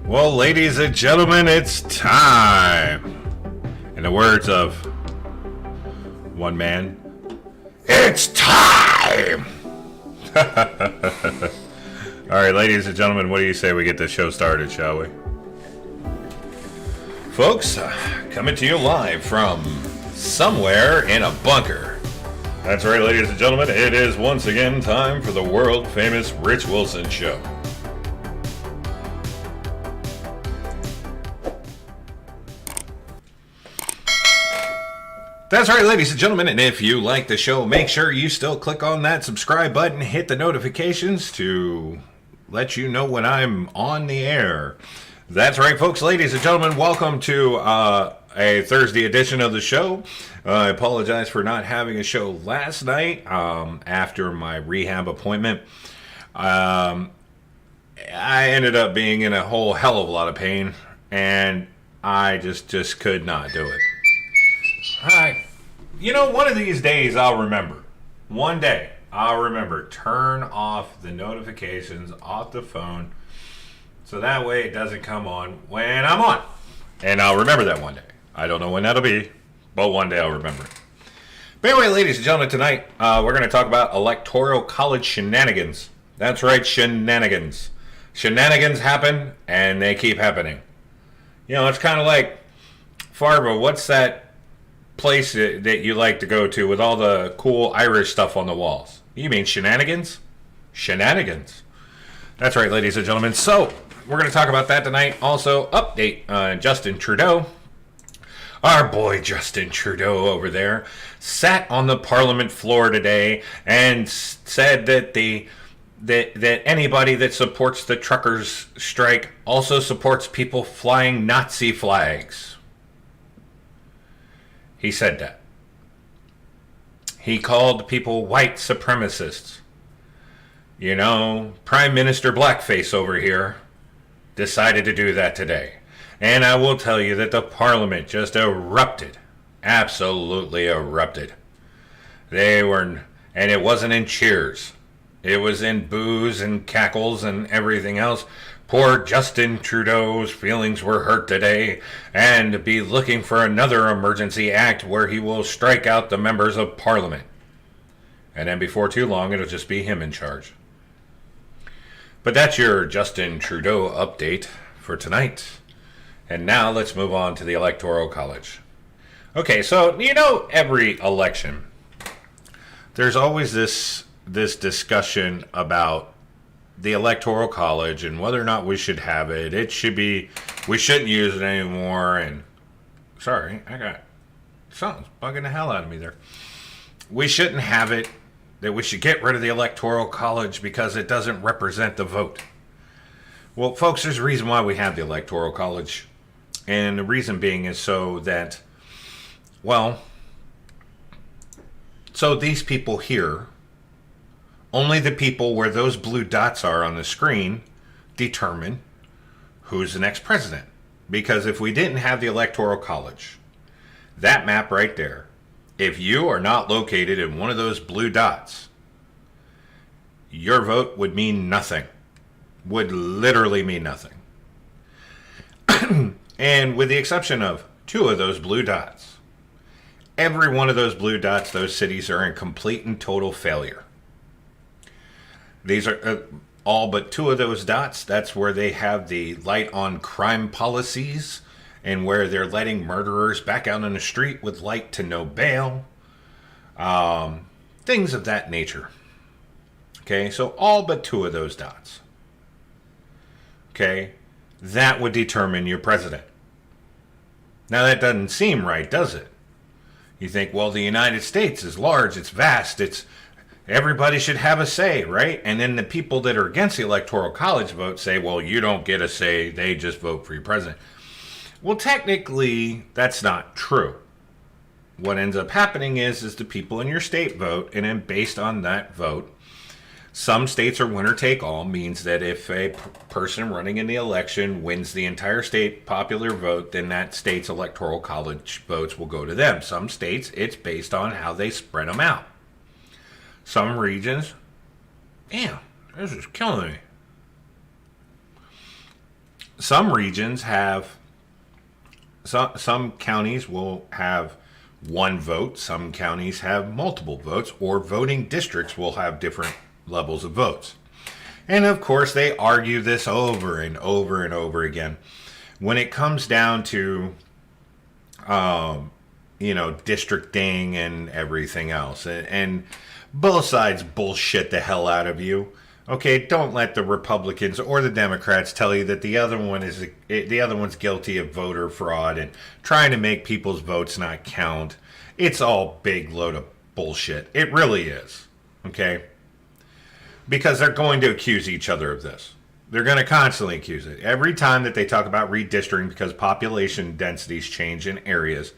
Well, ladies and gentlemen, it's time. In the words of one man, it's time! Alright, ladies and gentlemen, what do you say we get this show started, shall we? Folks, coming to you live from somewhere in a bunker. That's right, ladies and gentlemen, it is once again time for the world famous Rich Wilson Show. That's right, ladies and gentlemen, and if you like the show, make sure you still click on that subscribe button, hit the notifications to let you know when I'm on the air. That's right, folks, ladies and gentlemen, welcome to a Thursday edition of the show. I apologize for not having a show last night after my rehab appointment. I ended up being in a whole hell of a lot of pain, and I just could not do it. You know, one of these days I'll remember. One day I'll remember. Turn off the notifications off the phone so that way it doesn't come on when I'm on. And I'll remember that one day. I don't know when that'll be, but one day I'll remember it. But anyway, ladies and gentlemen, tonight we're going to talk about Electoral College shenanigans. That's right, shenanigans. Shenanigans happen, and they keep happening. You know, it's kind of like, Farva, what's that place that you like to go to with all the cool Irish stuff on the walls? You mean Shenanigans? Shenanigans. That's right, ladies and gentlemen. So, we're going to talk about that tonight. Also, update on Justin Trudeau. Our boy Justin Trudeau over there sat on the Parliament floor today and said that that anybody that supports the truckers' strike also supports people flying Nazi flags. He said that. He called people white supremacists. You know, Prime Minister Blackface over here decided to do that today. And I will tell you that the Parliament just erupted. Absolutely erupted. And it wasn't in cheers. It was in boos and cackles and everything else. Poor Justin Trudeau's feelings were hurt today, and be looking for another emergency act where he will strike out the members of Parliament. And then before too long, it'll just be him in charge. But that's your Justin Trudeau update for tonight. And now let's move on to the Electoral College. Okay, so you know, every election, there's always this discussion about the Electoral College and whether or not we should have it. We shouldn't use it anymore. And sorry, I got something's bugging the hell out of me there. We shouldn't have it. That we should get rid of the Electoral College because it doesn't represent the vote. Well, folks, there's a reason why we have the Electoral College. And the reason being is so that, well, so these people here, only the people where those blue dots are on the screen determine who's the next president. Because if we didn't have the Electoral College, that map right there, if you are not located in one of those blue dots, your vote would mean nothing. Would literally mean nothing. And with the exception of two of those blue dots, every one of those blue dots, those cities are in complete and total failure. These are all but two of those dots. That's where they have the light on crime policies and where they're letting murderers back out on the street with light to no bail. Things of that nature. Okay, so all but two of those dots. Okay, that would determine your president. Now that doesn't seem right, does it? You think, well, the United States is large, it's vast, everybody should have a say, right? And then the people that are against the Electoral College vote say, well, you don't get a say, they just vote for your president. Well, technically, that's not true. What ends up happening is the people in your state vote, and then based on that vote, some states are winner take all, means that if a person running in the election wins the entire state popular vote, then that state's Electoral College votes will go to them. Some states, it's based on how they spread them out. Some regions, damn, this is killing me. some regions have, some counties will have one vote, some counties have multiple votes, or voting districts will have different levels of votes. And of course, they argue this over and over and over again. When it comes down to, districting and everything else, and both sides bullshit the hell out of you. Okay, don't let the Republicans or the Democrats tell you that the other one's guilty of voter fraud and trying to make people's votes not count. It's all big load of bullshit. It really is. Okay? Because they're going to accuse each other of this. They're going to constantly accuse it. Every time that they talk about redistricting because population densities change in areas,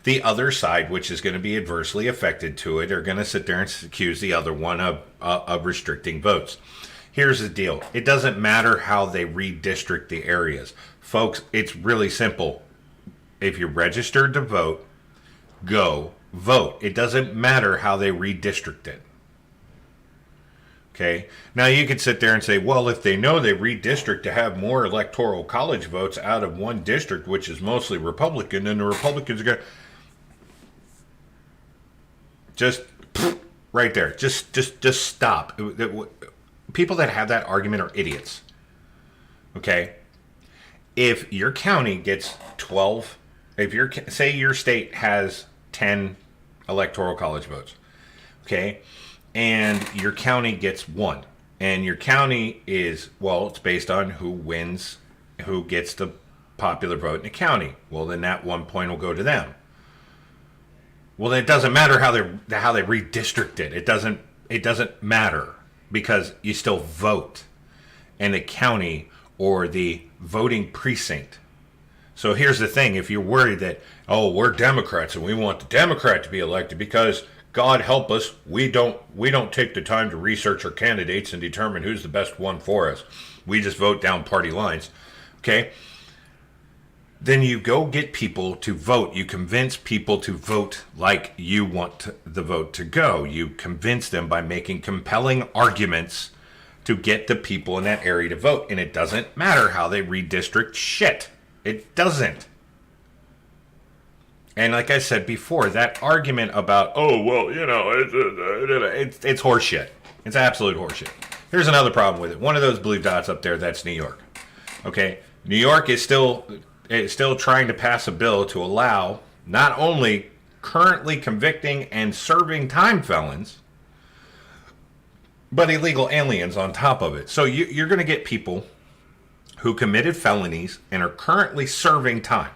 the other side, which is going to be adversely affected to it, are going to sit there and accuse the other one of restricting votes. Here's the deal. It doesn't matter how they redistrict the areas. Folks, it's really simple. If you're registered to vote, go vote. It doesn't matter how they redistrict it. Okay? Now you could sit there and say, well, if they know they redistrict to have more electoral college votes out of one district, which is mostly Republican, then the Republicans are going to... Just right there. Just stop. People that have that argument are idiots. Okay? If your county gets 12, say your state has 10 electoral college votes, okay, and your county gets 1, and your county is, well, it's based on who wins, who gets the popular vote in the county. Well, then that 1 point will go to them. Well, it doesn't matter how they redistrict it. It doesn't matter because you still vote in the county or the voting precinct. So here's the thing: if you're worried that, oh, we're Democrats and we want the Democrat to be elected because God help us, we don't take the time to research our candidates and determine who's the best one for us. We just vote down party lines. Okay? Then you go get people to vote. You convince people to vote like you want the vote to go. You convince them by making compelling arguments to get the people in that area to vote. And it doesn't matter how they redistrict shit. It doesn't. And like I said before, that argument about, oh, well, it's horseshit. It's absolute horseshit. Here's another problem with it. One of those blue dots up there, that's New York. Okay? New York is still trying to pass a bill to allow not only currently convicting and serving time felons, but illegal aliens on top of it. So you're going to get people who committed felonies and are currently serving time.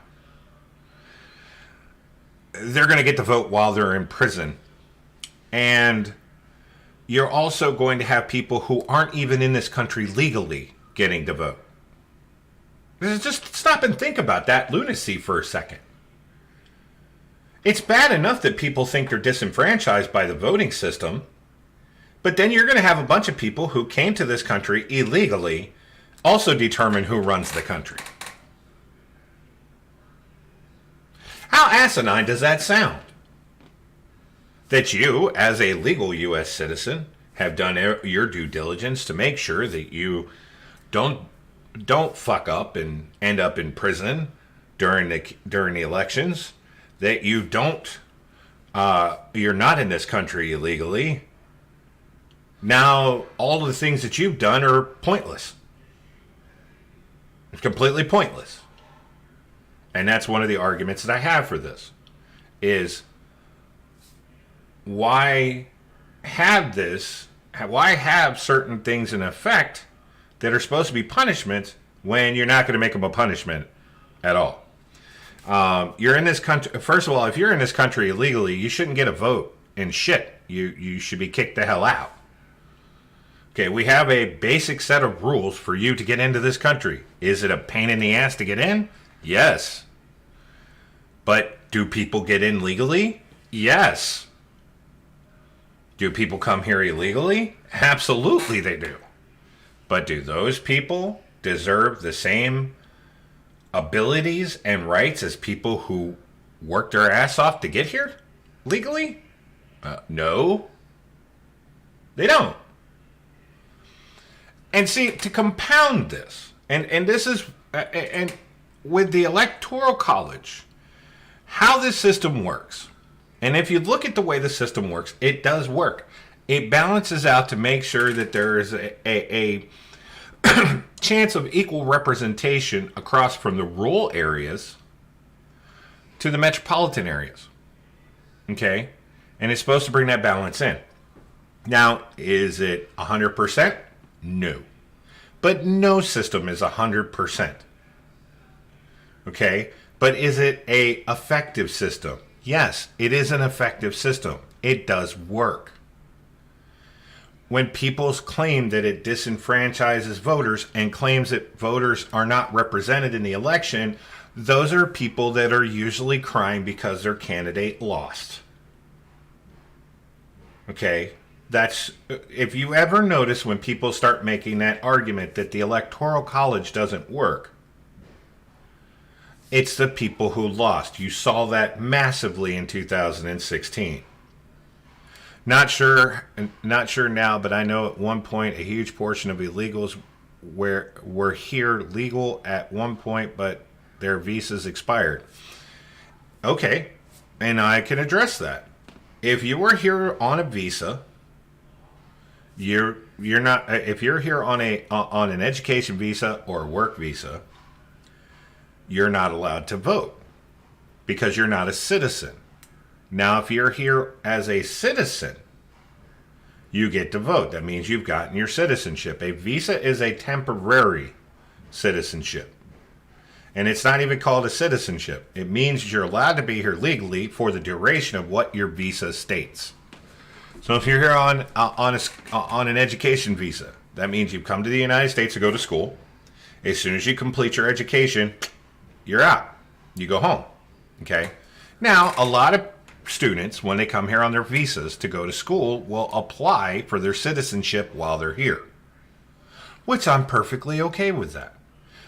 They're going to get to vote while they're in prison. And you're also going to have people who aren't even in this country legally getting to vote. Just stop and think about that lunacy for a second. It's bad enough that people think they're disenfranchised by the voting system, but then you're going to have a bunch of people who came to this country illegally also determine who runs the country. How asinine does that sound? That you, as a legal U.S. citizen, have done your due diligence to make sure that you don't fuck up and end up in prison during the elections, that you don't you're not in this country illegally. Now all of the things that you've done are pointless. It's completely pointless. And that's one of the arguments that I have for this is why have certain things in effect that are supposed to be punishments when you're not going to make them a punishment at all. You're in this country. First of all, if you're in this country illegally, you shouldn't get a vote in shit. You should be kicked the hell out. Okay, we have a basic set of rules for you to get into this country. Is it a pain in the ass to get in? Yes. But do people get in legally? Yes. Do people come here illegally? Absolutely they do. But do those people deserve the same abilities and rights as people who worked their ass off to get here legally? No. They don't. And see, to compound this, and this is and with the Electoral College, how this system works, and if you look at the way the system works, it does work. It balances out to make sure that there is a chance of equal representation across from the rural areas to the metropolitan areas. Okay? And it's supposed to bring that balance in. Now, is it 100%? No. But no system is 100%. Okay? But is it an effective system? Yes, it is an effective system. It does work. When people claim that it disenfranchises voters and claims that voters are not represented in the election, those are people that are usually crying because their candidate lost. Okay? That's, if you ever notice when people start making that argument that the Electoral College doesn't work, it's the people who lost. You saw that massively in 2016. Not sure now, but I know at one point a huge portion of illegals were here legal at one point, but their visas expired. Okay, and I can address that. If you were here on a visa, you're not. If you're here on an education visa or a work visa, you're not allowed to vote because you're not a citizen. Now, if you're here as a citizen, you get to vote. That means you've gotten your citizenship. A visa is a temporary citizenship. And it's not even called a citizenship. It means you're allowed to be here legally for the duration of what your visa states. So if you're here on an education visa, that means you've come to the United States to go to school. As soon as you complete your education, you're out. You go home. Okay? Now, a lot of students, when they come here on their visas to go to school, will apply for their citizenship while they're here, which I'm perfectly okay with that.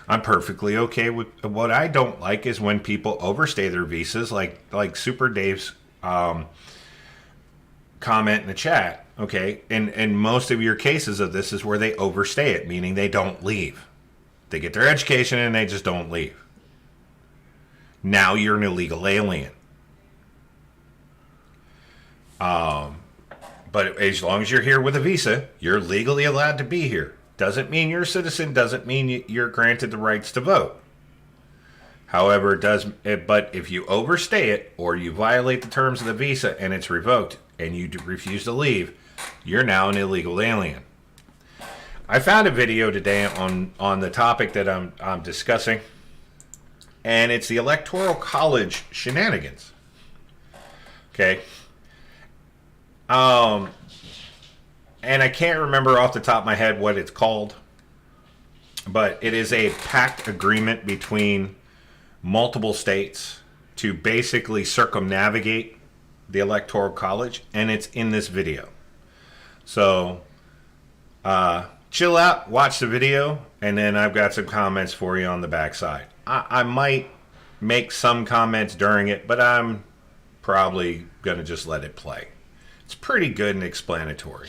I'm perfectly okay with. What I don't like is when people overstay their visas, like Super Dave's comment in the chat. Okay, and most of your cases of this is where they overstay it, meaning they don't leave. They get their education and they just don't leave. Now you're an illegal alien. But as long as you're here with a visa, you're legally allowed to be here. Doesn't mean you're a citizen, doesn't mean you're granted the rights to vote. However, but if you overstay it or you violate the terms of the visa and it's revoked and you refuse to leave, you're now an illegal alien. I found a video today on the topic that I'm discussing, and it's the Electoral College Shenanigans. Okay. And I can't remember off the top of my head what it's called, but it is a pact agreement between multiple states to basically circumnavigate the Electoral College, and it's in this video. So, chill out, watch the video, and then I've got some comments for you on the backside. I might make some comments during it, but I'm probably going to just let it play. It's pretty good and explanatory.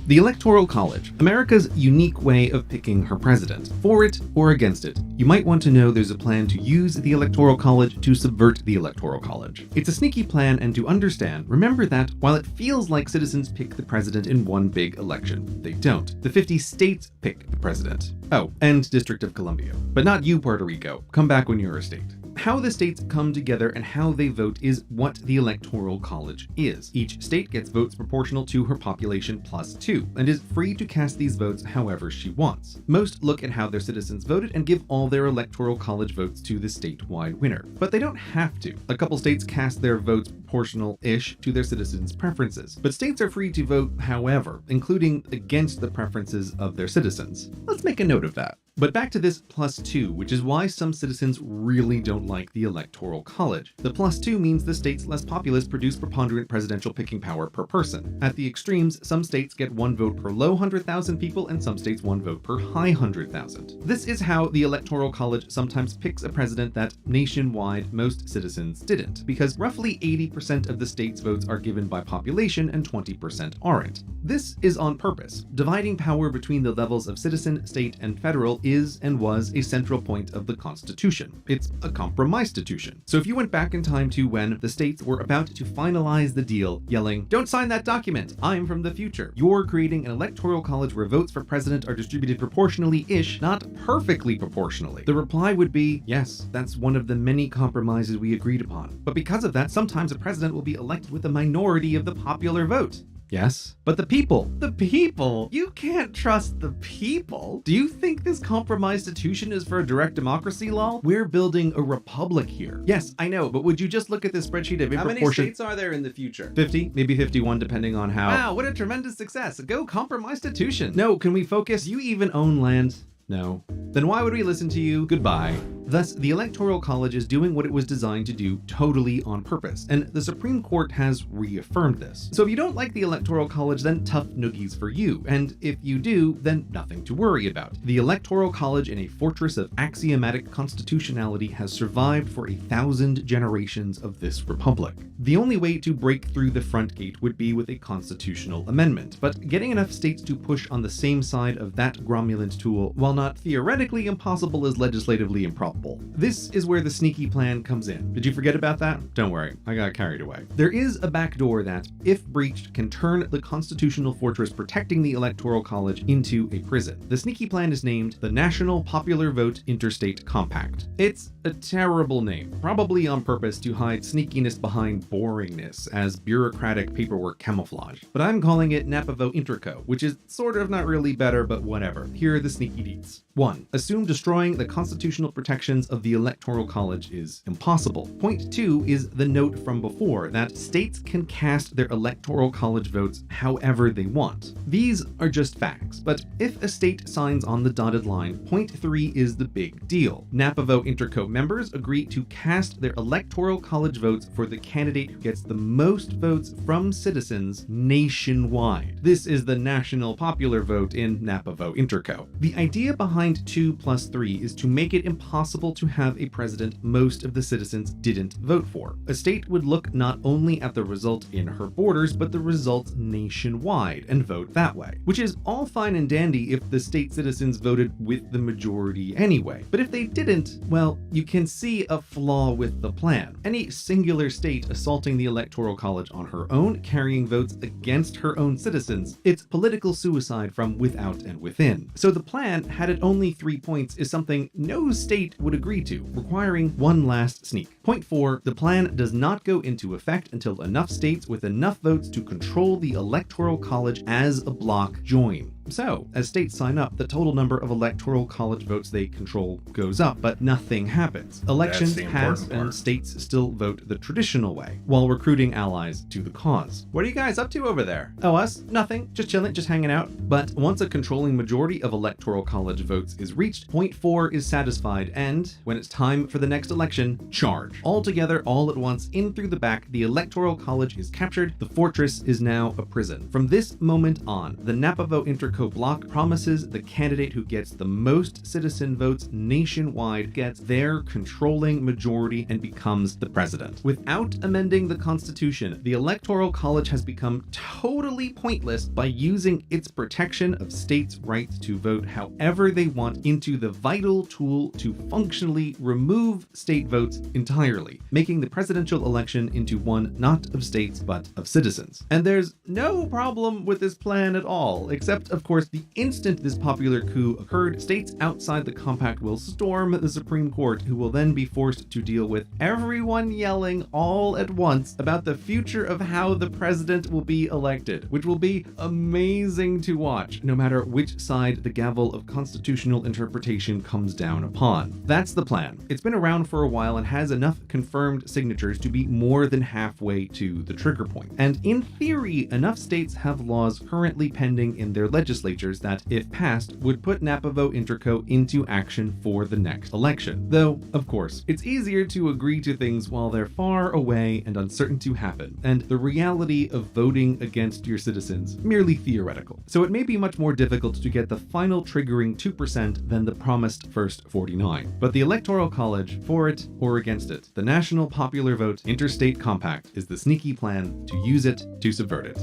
The Electoral College, America's unique way of picking her president. For it or against it, you might want to know there's a plan to use the Electoral College to subvert the Electoral College. It's a sneaky plan, and to understand, remember that while it feels like citizens pick the president in one big election, they don't. The 50 states pick the president. Oh, and District of Columbia. But not you, Puerto Rico. Come back when you're a state. How the states come together and how they vote is what the Electoral College is. Each state gets votes proportional to her population +2, and is free to cast these votes however she wants. Most look at how their citizens voted and give all their Electoral College votes to the statewide winner. But they don't have to. A couple states cast their votes proportional-ish to their citizens' preferences. But states are free to vote however, including against the preferences of their citizens. Let's make a note of that. But back to this +2, which is why some citizens really don't like the Electoral College. The +2 means the states less populous produce preponderant presidential picking power per person. At the extremes, some states get 1 vote per low 100,000 people and some states 1 vote per high 100,000. This is how the Electoral College sometimes picks a president that nationwide most citizens didn't, because roughly 80% of the state's votes are given by population and 20% aren't. This is on purpose. Dividing power between the levels of citizen, state, and federal is and was a central point of the Constitution. It's a compromise-stitution. So if you went back in time to when the states were about to finalize the deal, yelling, "Don't sign that document, I'm from the future," you're creating an electoral college where votes for president are distributed proportionally-ish, not perfectly proportionally. The reply would be, yes, that's one of the many compromises we agreed upon. But because of that, sometimes a president will be elected with a minority of the popular vote. Yes, but the people, you can't trust the people. Do you think this compromise institution is for a direct democracy, lol? We're building a republic here. Yes, I know, but would you just look at this spreadsheet of How many proportion? states are there in the future? 50, maybe 51, depending on how. Wow, what a tremendous success. Go compromise institution. No, can we focus? Do you even own land? No. Then why would we listen to you? Goodbye. Thus, the Electoral College is doing what it was designed to do totally on purpose, and the Supreme Court has reaffirmed this. So if you don't like the Electoral College, then tough noogies for you, and if you do, then nothing to worry about. The Electoral College, in a fortress of axiomatic constitutionality, has survived for 1,000 generations of this republic. The only way to break through the front gate would be with a constitutional amendment, but getting enough states to push on the same side of that gromulent tool, while not theoretically impossible, is legislatively improbable. This is where the sneaky plan comes in. Did you forget about that? Don't worry, I got carried away. There is a backdoor that, if breached, can turn the constitutional fortress protecting the Electoral College into a prison. The sneaky plan is named the National Popular Vote Interstate Compact. It's a terrible name, probably on purpose to hide sneakiness behind boringness as bureaucratic paperwork camouflage. But I'm calling it Napa Vote Interco, which is sort of not really better, but whatever. Here are the sneaky deets. 1. Assume destroying the constitutional protections of the Electoral College is impossible. Point 2 is the note from before that states can cast their Electoral College votes however they want. These are just facts, but if a state signs on the dotted line, point 3 is the big deal. Napa Vote Interco members agree to cast their Electoral College votes for the candidate who gets the most votes from citizens nationwide. This is the national popular vote in Napa Vote Interco. The idea behind 2 plus 3 is to make it impossible to have a president most of the citizens didn't vote for. A state would look not only at the result in her borders, but the results nationwide and vote that way, which is all fine and dandy if the state citizens voted with the majority anyway. But if they didn't, well, you can see a flaw with the plan. Any singular state assaulting the Electoral College on her own, carrying votes against her own citizens, it's political suicide from without and within. So the plan, had it only 3 points, is something no state would agree to, requiring one last sneak. Point 4, the plan does not go into effect until enough states with enough votes to control the Electoral College as a block join. So, as states sign up, the total number of Electoral College votes they control goes up, but nothing happens. Elections pass and states still vote the traditional way, while recruiting allies to the cause. What are you guys up to over there? Oh, us? Nothing. Just chilling, just hanging out. But once a controlling majority of Electoral College votes is reached, point 4 is satisfied, and when it's time for the next election, charge. All together, all at once, in through the back, the Electoral College is captured. The fortress is now a prison. From this moment on, the Napa Vote Interco block promises the candidate who gets the most citizen votes nationwide gets their controlling majority and becomes the president. Without amending the Constitution, the Electoral College has become totally pointless by using its protection of states' rights to vote however they want into the vital tool to functionally remove state votes entirely, making the presidential election into one not of states but of citizens. And there's no problem with this plan at all, except of course the instant this popular coup occurred, states outside the compact will storm the Supreme Court, who will then be forced to deal with everyone yelling all at once about the future of how the president will be elected, which will be amazing to watch, no matter which side the gavel of constitutional interpretation comes down upon. That's the plan. It's been around for a while and has enough confirmed signatures to be more than halfway to the trigger point. And in theory, enough states have laws currently pending in their legislatures that, if passed, would put Napa Vote Interco into action for the next election. Though, of course, it's easier to agree to things while they're far away and uncertain to happen, and the reality of voting against your citizens merely theoretical. So it may be much more difficult to get the final triggering 2% than the promised first 49. But the Electoral College, for it or against it, the National Popular Vote Interstate Compact is the sneaky plan to use it to subvert it.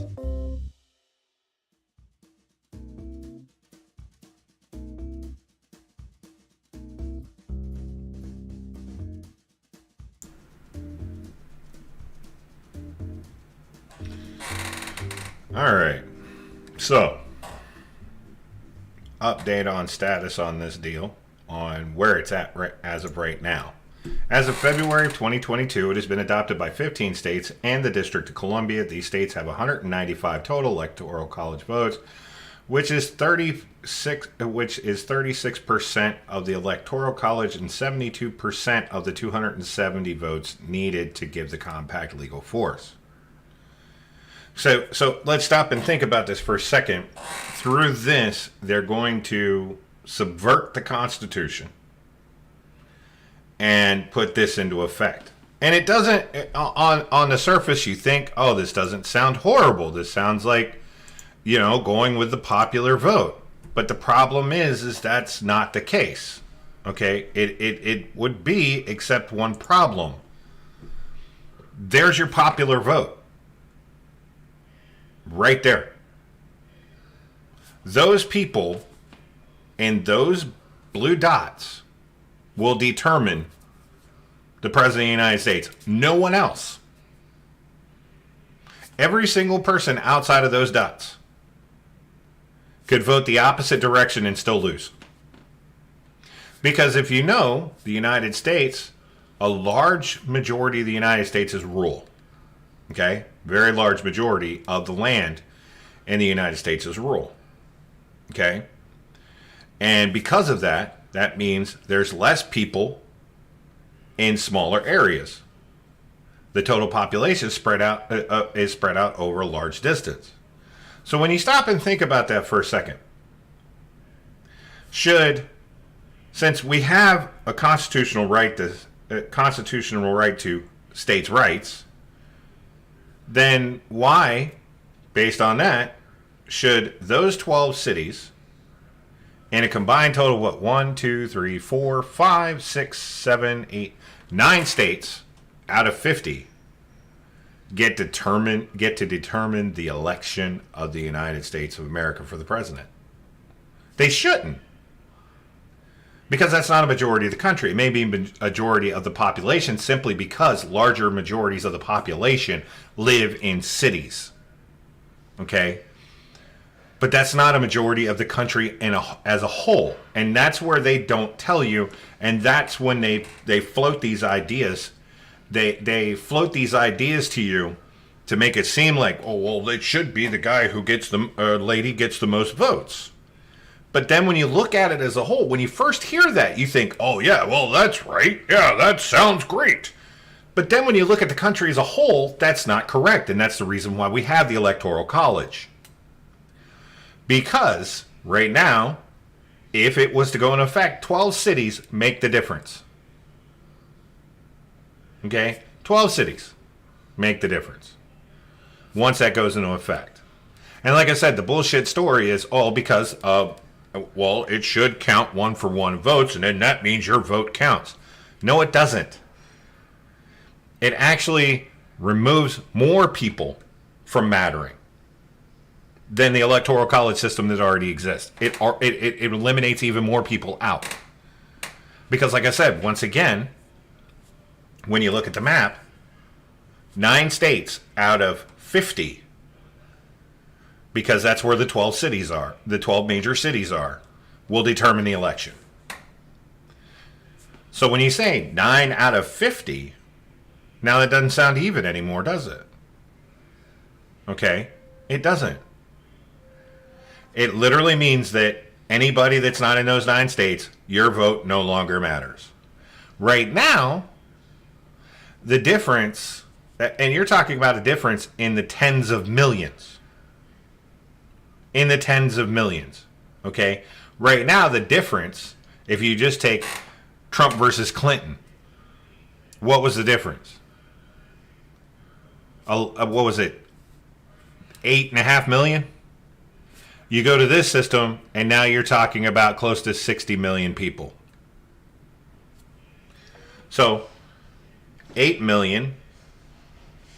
All right. So, update on status on this deal, on where it's at as of right now. As of February of 2022, it has been adopted by 15 states and the District of Columbia. These states have 195 total electoral college votes, which is 36% of the electoral college and 72% of the 270 votes needed to give the compact legal force. So let's stop and think about this for a second. Through this, they're going to subvert the Constitution and put this into effect. And it doesn't, on the surface, you think, oh, this doesn't sound horrible. This sounds like, going with the popular vote. But the problem is that's not the case. Okay? It would be, except one problem. There's your popular vote. Right there. Those people and those blue dots will determine the President of the United States. No one else. Every single person outside of those dots could vote the opposite direction and still lose. Because if you know, the United States, a large majority of the United States is rural. Okay? Very large majority of the land in the United States is rural. Okay? And because of that, that means there's less people in smaller areas. The total population is spread out over a large distance. So when you stop and think about that for a second, since we have a constitutional right to states' rights, then why, based on that, should those 12 cities, in a combined total of 1, 2, 3, 4, 5, 6, 7, 8, 9 states out of 50 get to determine the election of the United States of America for the president? They shouldn't. Because that's not a majority of the country. It may be a majority of the population simply because larger majorities of the population live in cities. Okay? But that's not a majority of the country as a whole. And that's where they don't tell you. And that's when they float these ideas. They float these ideas to you to make it seem like, oh, well, it should be the guy who gets lady gets the most votes. But then when you look at it as a whole, when you first hear that, you think, oh, yeah, well, that's right. Yeah, that sounds great. But then when you look at the country as a whole, that's not correct. And that's the reason why we have the Electoral College. Because right now, if it was to go into effect, 12 cities make the difference. Okay? 12 cities make the difference once that goes into effect. And like I said, the bullshit story is all because of, well, it should count 1-for-1 votes, and then that means your vote counts. No, it doesn't. It actually removes more people from mattering than the Electoral College system that already exists. It eliminates even more people out. Because like I said, once again, when you look at the map, 9 states out of 50, because that's where the 12 cities are, the 12 major cities are, will determine the election. So when you say 9 out of 50, now that doesn't sound even anymore, does it? Okay? It doesn't. It literally means that anybody that's not in those 9 states, your vote no longer matters. Right now, the difference, and you're talking about a difference in the tens of millions. In the tens of millions. Okay? Right now, the difference, if you just take Trump versus Clinton, what was the difference? What was it? 8.5 million? You go to this system, and now you're talking about close to 60 million people. So, 8 million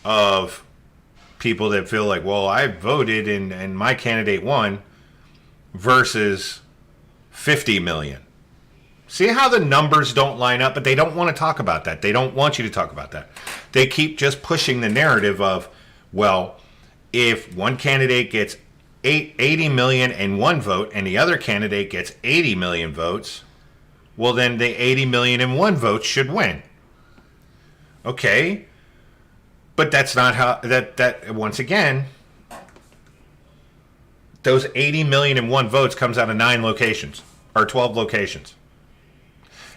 of people that feel like, well, I voted and my candidate won, versus 50 million. See how the numbers don't line up, but they don't want to talk about that. They don't want you to talk about that. They keep just pushing the narrative of, well, if one candidate gets 80 million and one vote and the other candidate gets 80 million votes, well, then the 80 million and one votes should win. Okay. But that's not how, that once again, those 80 million and one votes comes out of 9 locations or 12 locations.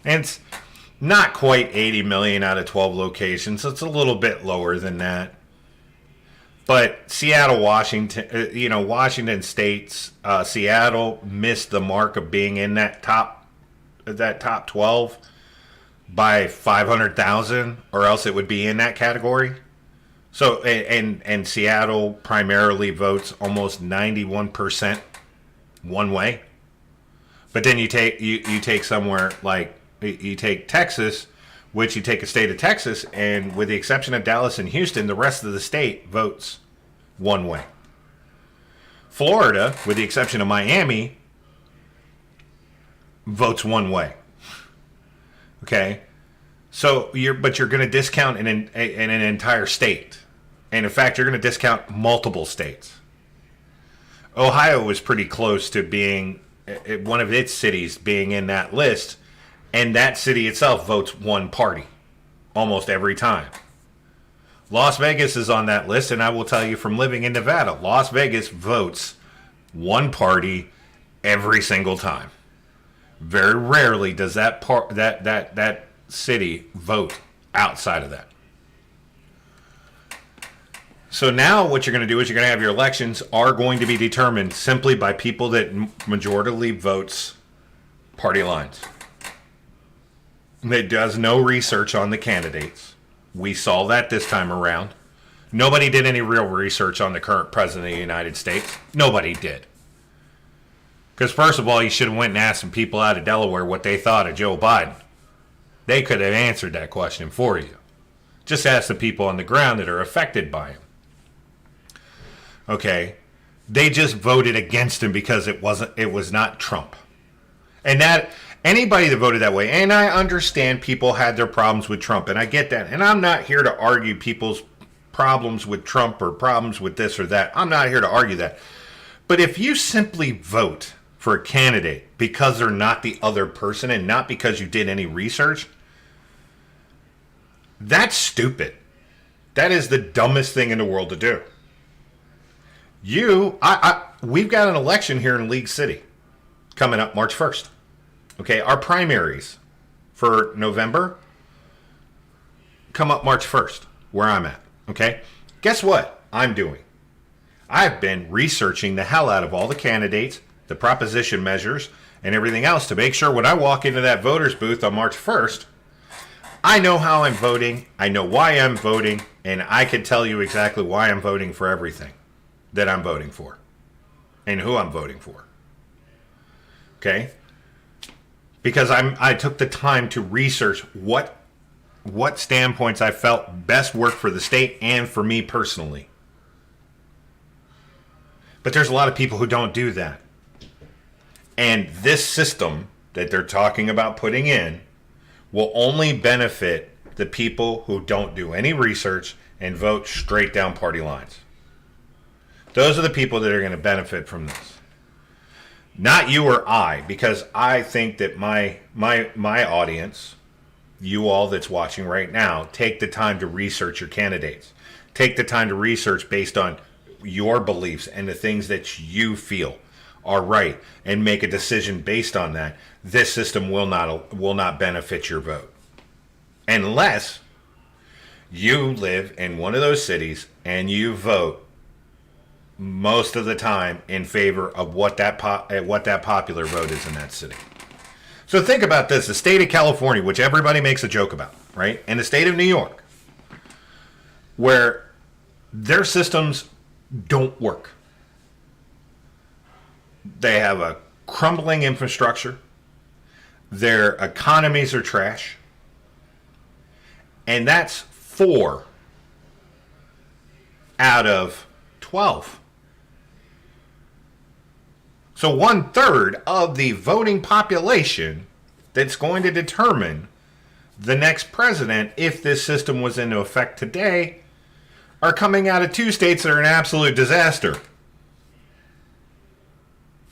And it's not quite 80 million out of 12 locations. It's a little bit lower than that. But Seattle, Washington, Washington State's Seattle missed the mark of being in that top 12 by 500,000, or else it would be in that category. So and Seattle primarily votes almost 91% one way. But then you take somewhere like you take Texas, which you take a state of Texas, and with the exception of Dallas and Houston, the rest of the state votes one way. Florida, with the exception of Miami, votes one way. Okay, so you're going to discount an entire state, and in fact, you're going to discount multiple states. Ohio was pretty close to being one of its cities being in that list, and that city itself votes one party almost every time. Las Vegas is on that list, and I will tell you from living in Nevada, Las Vegas votes one party every single time. Very rarely does that city vote outside of that. So now what you're going to do is you're going to have your elections are going to be determined simply by people that majority votes party lines. It does no research on the candidates. We saw that this time around. Nobody did any real research on the current president of the United States. Nobody did. Because first of all, you should have went and asked some people out of Delaware what they thought of Joe Biden. They could have answered that question for you. Just ask the people on the ground that are affected by him. Okay. They just voted against him because it was not Trump. And that anybody that voted that way, and I understand people had their problems with Trump, and I get that. And I'm not here to argue people's problems with Trump or problems with this or that. I'm not here to argue that. But if you simply vote for a candidate because they're not the other person and not because you did any research, that's stupid. That is the dumbest thing in the world to do. We've got an election here in League City coming up March 1st. Okay, our primaries for November come up March 1st, where I'm at. Okay, guess what I'm doing? I've been researching the hell out of all the candidates, the proposition measures, and everything else to make sure when I walk into that voter's booth on March 1st, I know how I'm voting, I know why I'm voting, and I can tell you exactly why I'm voting for everything that I'm voting for and who I'm voting for. Okay? Because I took the time to research what standpoints I felt best worked for the state and for me personally. But there's a lot of people who don't do that. And this system that they're talking about putting in will only benefit the people who don't do any research and vote straight down party lines. Those are the people that are going to benefit from this. Not you or I, because I think that my audience, you all that's watching right now, take the time to research your candidates. Take the time to research based on your beliefs and the things that you feel are right, and make a decision based on that. This system will not benefit your vote unless you live in one of those cities and you vote most of the time in favor of what that popular vote is in that city. So think about this: the state of California, which everybody makes a joke about, right, and the state of New York, where their systems don't work. They have a crumbling infrastructure. Their economies are trash. And that's 4 out of 12. So 1/3 of the voting population that's going to determine the next president, if this system was into effect today, are coming out of 2 states that are an absolute disaster.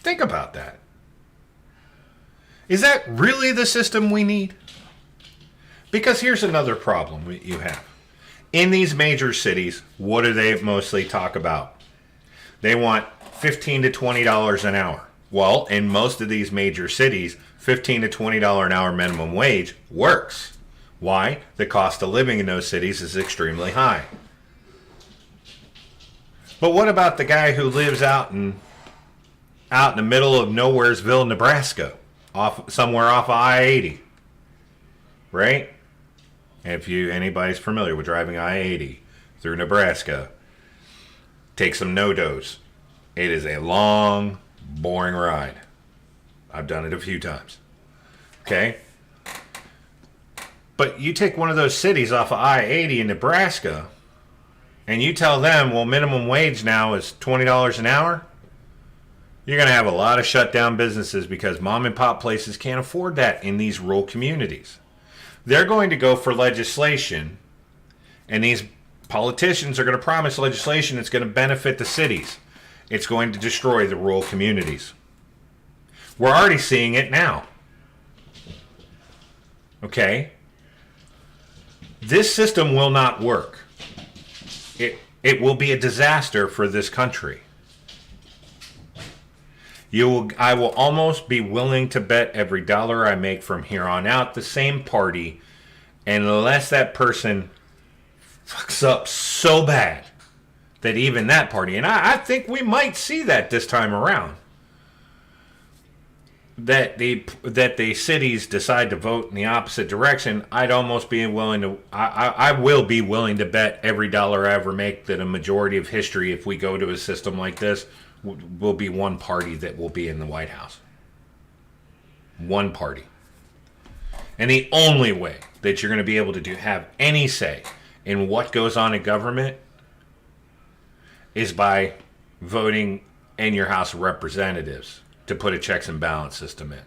Think about that. Is that really the system we need? Because here's another problem you have. In these major cities, what do they mostly talk about? They want $15 to $20 an hour. Well, in most of these major cities, $15 to $20 an hour minimum wage works. Why? The cost of living in those cities is extremely high. But what about the guy who lives out in the middle of Nowheresville, Nebraska, somewhere off of I-80, right? If anybody's familiar with driving I-80 through Nebraska, take some no-dos. It is a long, boring ride. I've done it a few times. Okay? But you take one of those cities off of I-80 in Nebraska, and you tell them, well, minimum wage now is $20 an hour, you're going to have a lot of shut down businesses because mom and pop places can't afford that in these rural communities. They're going to go for legislation, and these politicians are going to promise legislation that's going to benefit the cities. It's going to destroy the rural communities. We're already seeing it now. Okay? This system will not work. It will be a disaster for this country. I will almost be willing to bet every dollar I make from here on out the same party, unless that person fucks up so bad that even that party, and I think we might see that this time around, that the cities decide to vote in the opposite direction. I'd almost be willing to, I will be willing to bet every dollar I ever make that a majority of history, if we go to a system like this, will be one party that will be in the White House. One party. And the only way that you're going to be able to have any say in what goes on in government is by voting in your House of Representatives to put a checks and balance system in.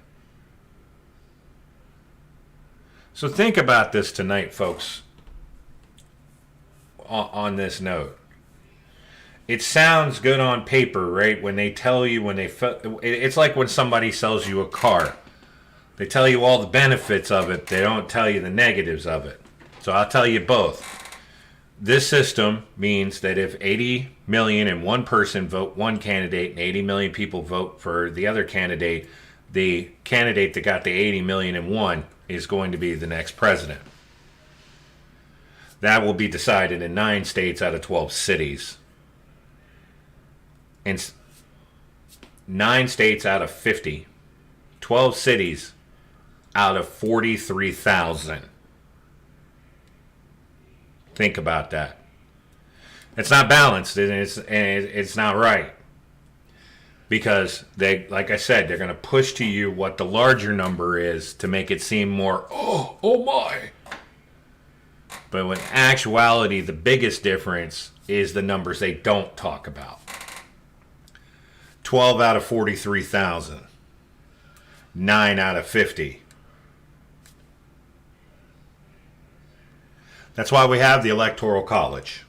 So think about this tonight, folks, on this note. It sounds good on paper, right? When they tell you, it's like when somebody sells you a car. They tell you all the benefits of it. They don't tell you the negatives of it. So I'll tell you both. This system means that if 80 million and one person vote one candidate and 80 million people vote for the other candidate, the candidate that got the 80 million and one is going to be the next president. That will be decided in 9 states out of 12 cities. In 9 states out of 50, 12 cities out of 43,000. Think about that. It's not balanced, and it's not right. Because they, like I said, they're going to push to you what the larger number is to make it seem more, oh my. But in actuality, the biggest difference is the numbers they don't talk about. 12 out of 43,000. 9 out of 50. That's why we have the Electoral College,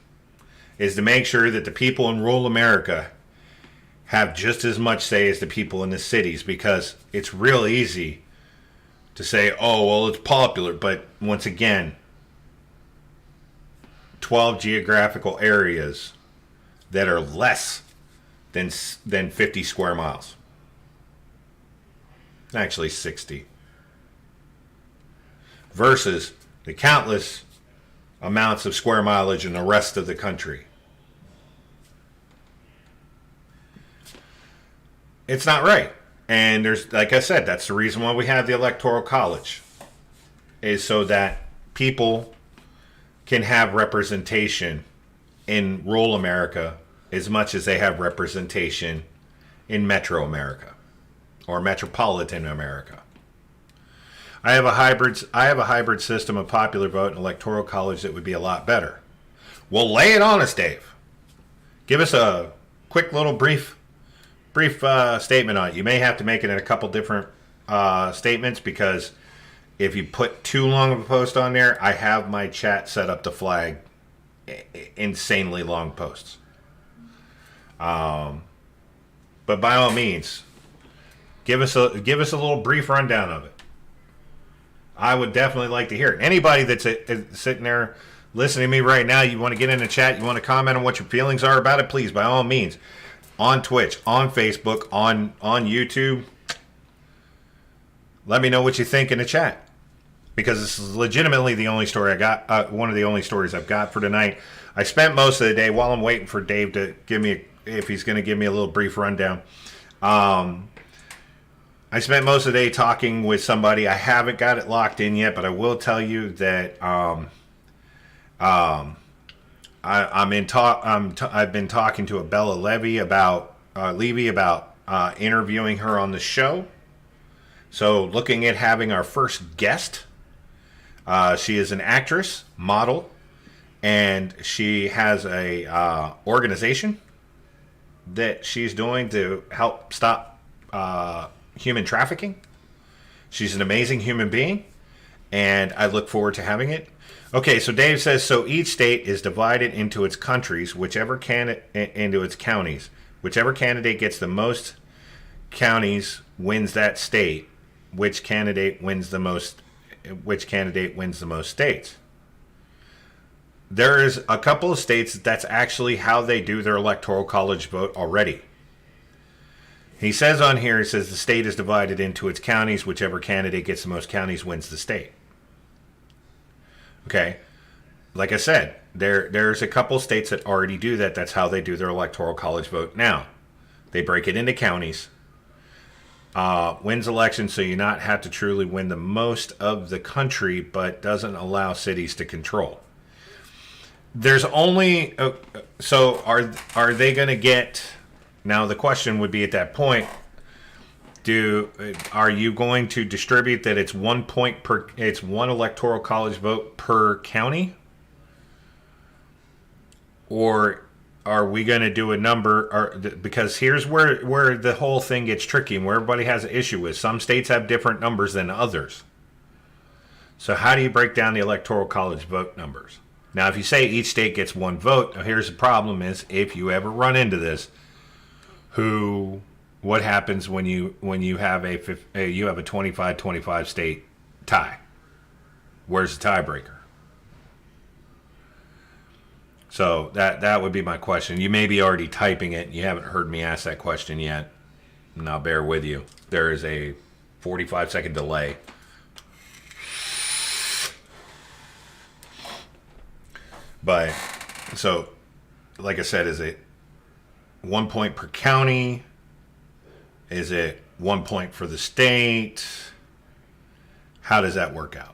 is to make sure that the people in rural America have just as much say as the people in the cities, because it's real easy to say, oh, well, it's popular, but once again, 12 geographical areas that are less than 50 square miles. Actually 60. Versus the countless amounts of square mileage in the rest of the country. It's not right. And there's, like I said, that's the reason why we have the Electoral College, is so that people can have representation in rural America as much as they have representation in metro America or metropolitan America. I have a hybrid system of popular vote and electoral college that would be a lot better. Well, lay it on us, Dave. Give us a quick little brief statement on it. You may have to make it in a couple different statements, because if you put too long of a post on there, I have my chat set up to flag insanely long posts. But by all means, give us a little brief rundown of it. I would definitely like to hear it. Anybody that's sitting there listening to me right now, you want to get in the chat, you want to comment on what your feelings are about it, please, by all means. On Twitch, on Facebook, on YouTube, let me know what you think in the chat. Because this is legitimately the only story I got, one of the only stories I've got for tonight. I spent most of the day while I'm waiting for Dave to give me, if he's going to give me a little brief rundown. I spent most of the day talking with somebody. I haven't got it locked in yet, but I will tell you that I've been talking to a Bella Levy about interviewing her on the show. So looking at having our first guest. She is an actress, model, and she has a organization that she's doing to help stop human trafficking. She's an amazing human being, and I look forward to having it. Okay, so Dave says, so each state is divided into its countries, into its counties. Whichever candidate gets the most counties wins that state. Which candidate wins the most states? There's a couple of states that's actually how they do their electoral college vote already. He says on here, he says the state is divided into its counties. Whichever candidate gets the most counties wins the state. Okay. Like I said, there's a couple states that already do that. That's how they do their electoral college vote now. They break it into counties. Wins elections, so you not have to truly win the most of the country, but doesn't allow cities to control. There's only... so are they going to get... Now, the question would be at that point, are you going to distribute that it's 1 point per... It's one electoral college vote per county? Or are we going to do a number? Because here's where the whole thing gets tricky and where everybody has an issue with. Some states have different numbers than others. So how do you break down the electoral college vote numbers? Now, if you say each state gets one vote, here's the problem is, if you ever run into this, what happens when you have a 25-25 state tie? Where's the tiebreaker? So that would be my question. You may be already typing it. You haven't heard me ask that question yet. And I'll bear with you. There is a 45-second delay. But, so, like I said, is it 1 point per county? Is it 1 point for the state? How does that work out?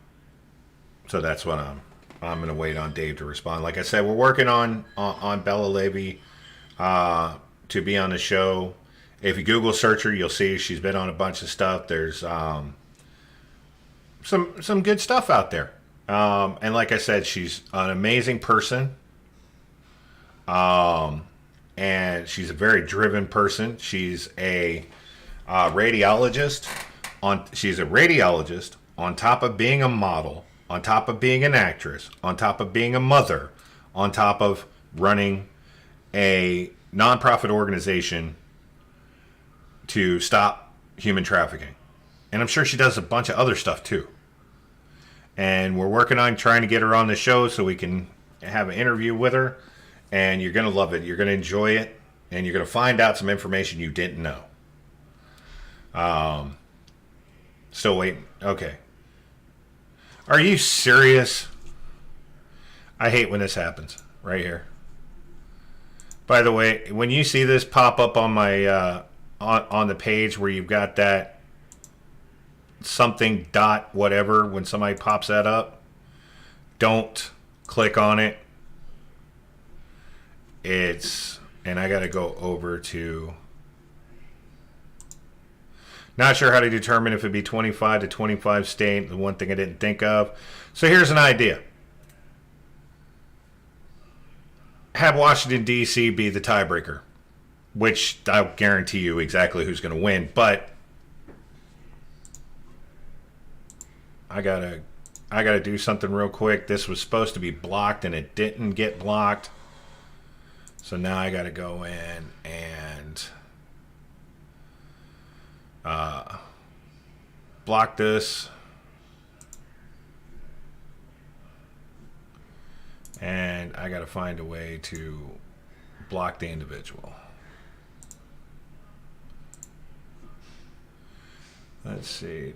So that's what I'm going to wait on Dave to respond. Like I said, we're working on Bella Levy to be on the show. If you Google search her, you'll see she's been on a bunch of stuff. There's some good stuff out there. And like I said, she's an amazing person. And she's a very driven person. She's a radiologist. She's a radiologist on top of being a model, on top of being an actress, on top of being a mother, on top of running a nonprofit organization to stop human trafficking. And I'm sure she does a bunch of other stuff too. And we're working on trying to get her on the show so we can have an interview with her. And you're going to love it. You're going to enjoy it. And you're going to find out some information you didn't know. Still waiting. Okay. Are you serious? I hate when this happens. Right here. By the way, when you see this pop up on my on the page where you've got that something dot whatever, when somebody pops that up, don't click on it. And I gotta go over to, not sure how to determine if it'd be 25 to 25 state, the one thing I didn't think of. So here's an idea. Have Washington, D.C. be the tiebreaker, which I'll guarantee you exactly who's going to win, but I gotta I got to do something real quick. This was supposed to be blocked and it didn't get blocked. So now I got to go in and block this. And I got to find a way to block the individual. Let's see.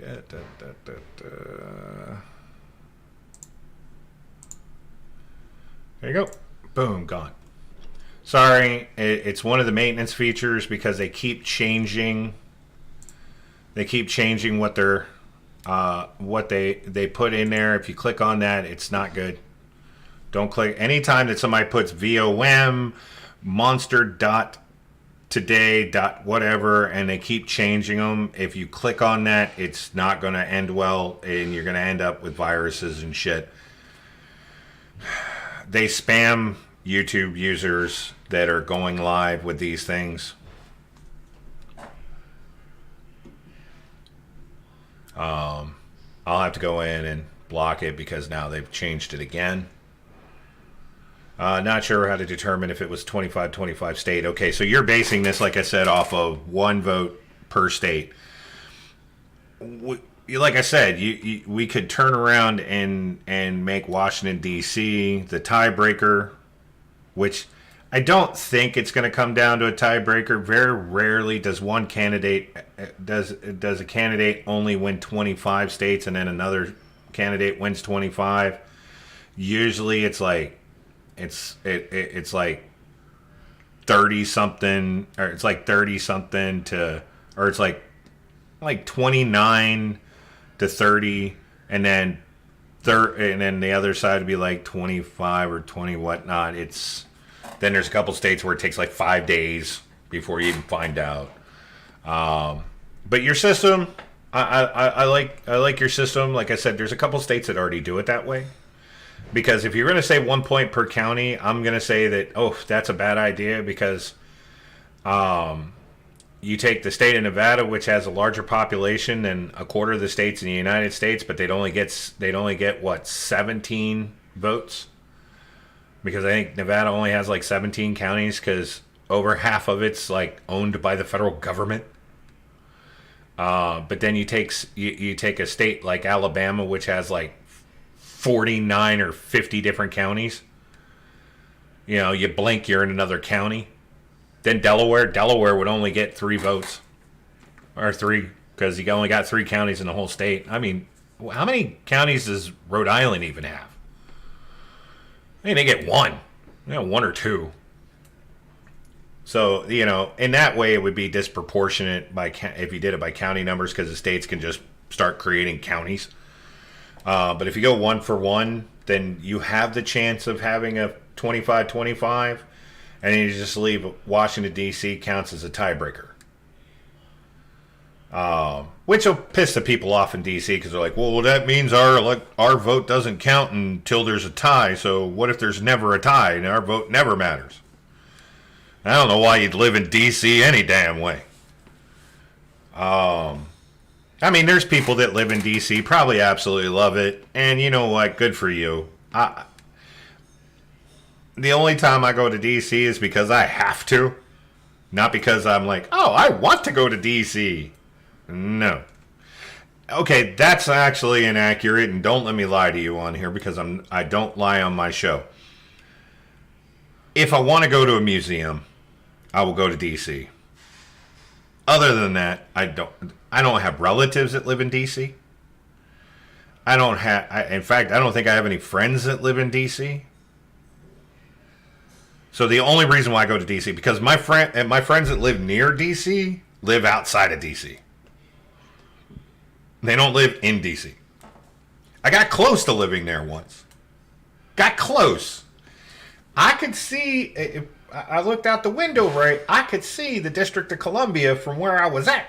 There you go. Boom, gone. Sorry, it's one of the maintenance features because they keep changing. They keep changing what they're what they put in there. If you click on that, it's not good. Don't click anytime that somebody puts VOM monster.today whatever, and they keep changing them. If you click on that, it's not going to end well, and you're going to end up with viruses and shit. They spam YouTube users that are going live with these things. I'll have to go in and block it because now they've changed it again. Not sure how to determine if it was 25-25 state. Okay, so you're basing this, like I said, off of one vote per state. Like I said, we could turn around and make Washington, D.C. the tiebreaker, which I don't think it's going to come down to a tiebreaker. Very rarely does one candidate, does a candidate only win 25 states and then another candidate wins 25. Usually it's like, it's like 30 something, or it's like 30 something to, or it's like 29 to 30, and then and then the other side would be like 25 or 20 whatnot. Then there's a couple states where it takes like 5 days before you even find out. But your system, I like your system. Like I said, there's a couple states that already do it that way. Because if you're going to say 1 point per county, I'm going to say that, that's a bad idea because you take the state of Nevada, which has a larger population than a quarter of the states in the United States, but they'd only get what, 17 votes? Because I think Nevada only has like 17 counties because over half of it's like owned by the federal government. But then you take a state like Alabama, which has like 49 or 50 different counties. You know, you blink, you're in another county. Then Delaware would only get 3 votes. Or 3, because you only got 3 counties in the whole state. I mean, how many counties does Rhode Island even have? I mean, they get 1. 1 or 2. So, in that way, it would be disproportionate if you did it by county numbers, because the states can just start creating counties. But if you go 1 for 1, then you have the chance of having a 25-25, and you just leave Washington, D.C. counts as a tiebreaker. Which will piss the people off in D.C. because they're like, well, that means our vote doesn't count until there's a tie, so what if there's never a tie and our vote never matters? I don't know why you'd live in D.C. any damn way. I mean, there's people that live in D.C. probably absolutely love it. And you know what? Good for you. The only time I go to D.C. is because I have to. Not because I'm like, I want to go to D.C. No. Okay, that's actually inaccurate. And don't let me lie to you on here because I don't lie on my show. If I want to go to a museum, I will go to D.C. Other than that, I don't have relatives that live in D.C. In fact, I don't think I have any friends that live in D.C. So the only reason why I go to D.C. because my friends that live near D.C. live outside of D.C. They don't live in D.C. I got close to living there once. Got close. I could see, if I looked out the window, right? I could see the District of Columbia from where I was at.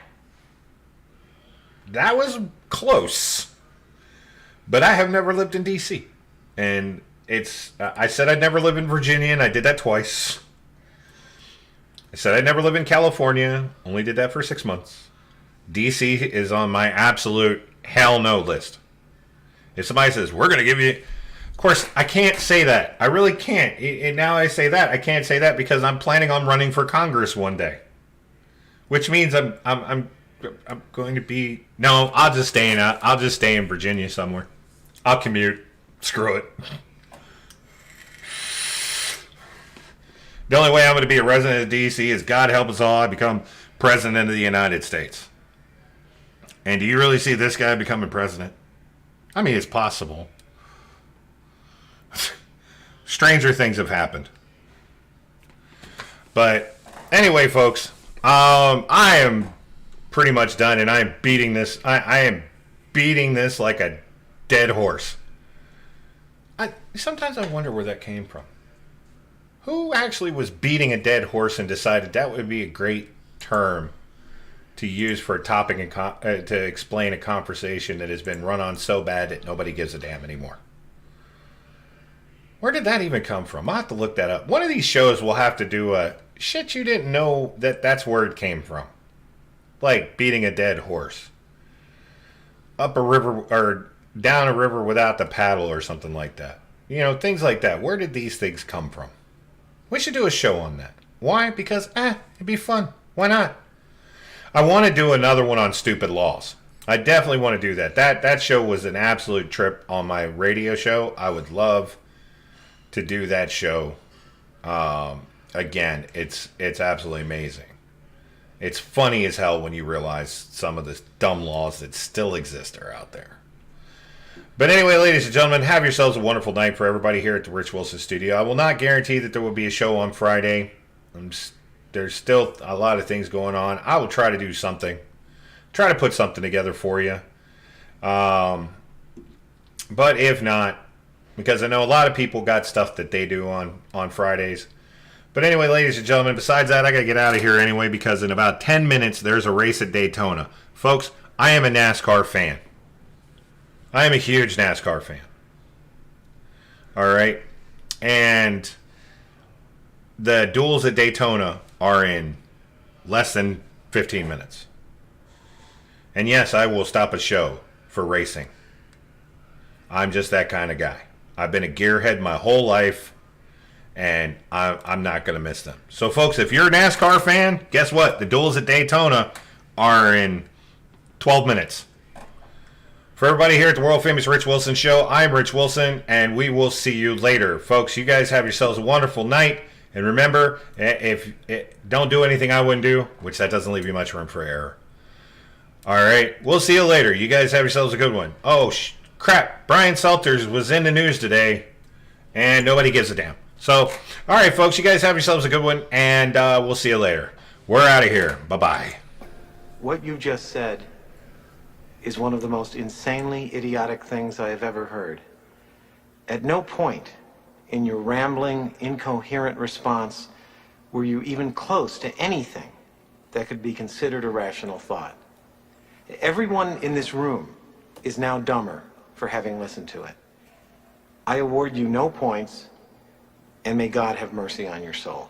That was close. But I have never lived in D.C. And I said I'd never live in Virginia, and I did that twice. I said I'd never live in California, only did that for 6 months. D.C. is on my absolute hell no list. If somebody says, we're going to give you... Of course, I can't say that. I really can't. And now I say that. I can't say that because I'm planning on running for Congress one day. Which means I'm going to be... No, I'll just stay in Virginia somewhere. I'll commute. Screw it. The only way I'm going to be a resident of D.C. is, God help us all, I become president of the United States. And do you really see this guy becoming president? I mean, it's possible. Stranger things have happened. But anyway, folks, I am pretty much done, and I am beating this. I am beating this like a dead horse. Sometimes I wonder where that came from. Who actually was beating a dead horse and decided that would be a great term to use for a topic and to explain a conversation that has been run on so bad that nobody gives a damn anymore? Where did that even come from? I'll have to look that up. One of these shows will have to do a shit you didn't know that's where it came from. Like beating a dead horse. Up a river or down a river without the paddle or something like that. You know, things like that. Where did these things come from? We should do a show on that. Why? Because, it'd be fun. Why not? I want to do another one on stupid laws. I definitely want to do that. That show was an absolute trip on my radio show. I would love to do that show again. It's absolutely amazing. It's funny as hell when you realize some of the dumb laws that still exist are out there. But anyway, ladies and gentlemen, have yourselves a wonderful night for everybody here at the Rich Wilson Studio. I will not guarantee that there will be a show on Friday. There's still a lot of things going on. I will try to do something. Try to put something together for you. But if not, because I know a lot of people got stuff that they do on Fridays. But anyway, ladies and gentlemen, besides that, I got to get out of here anyway because in about 10 minutes, there's a race at Daytona. Folks, I am a NASCAR fan. I am a huge NASCAR fan. All right. And the duels at Daytona are in less than 15 minutes. And yes, I will stop a show for racing. I'm just that kind of guy. I've been a gearhead my whole life, and I'm not going to miss them. So, folks, if you're a NASCAR fan, guess what? The duels at Daytona are in 12 minutes. For everybody here at the world famous Rich Wilson Show, I'm Rich Wilson, and we will see you later. Folks, you guys have yourselves a wonderful night. And remember, don't do anything I wouldn't do, which that doesn't leave you much room for error. All right, we'll see you later. You guys have yourselves a good one. Oh, crap. Brian Salters was in the news today, and nobody gives a damn. So, all right, folks, you guys have yourselves a good one, and we'll see you later. We're out of here. Bye-bye. What you just said is one of the most insanely idiotic things I have ever heard. At no point in your rambling, incoherent response were you even close to anything that could be considered a rational thought. Everyone in this room is now dumber for having listened to it. I award you no points, and may God have mercy on your soul.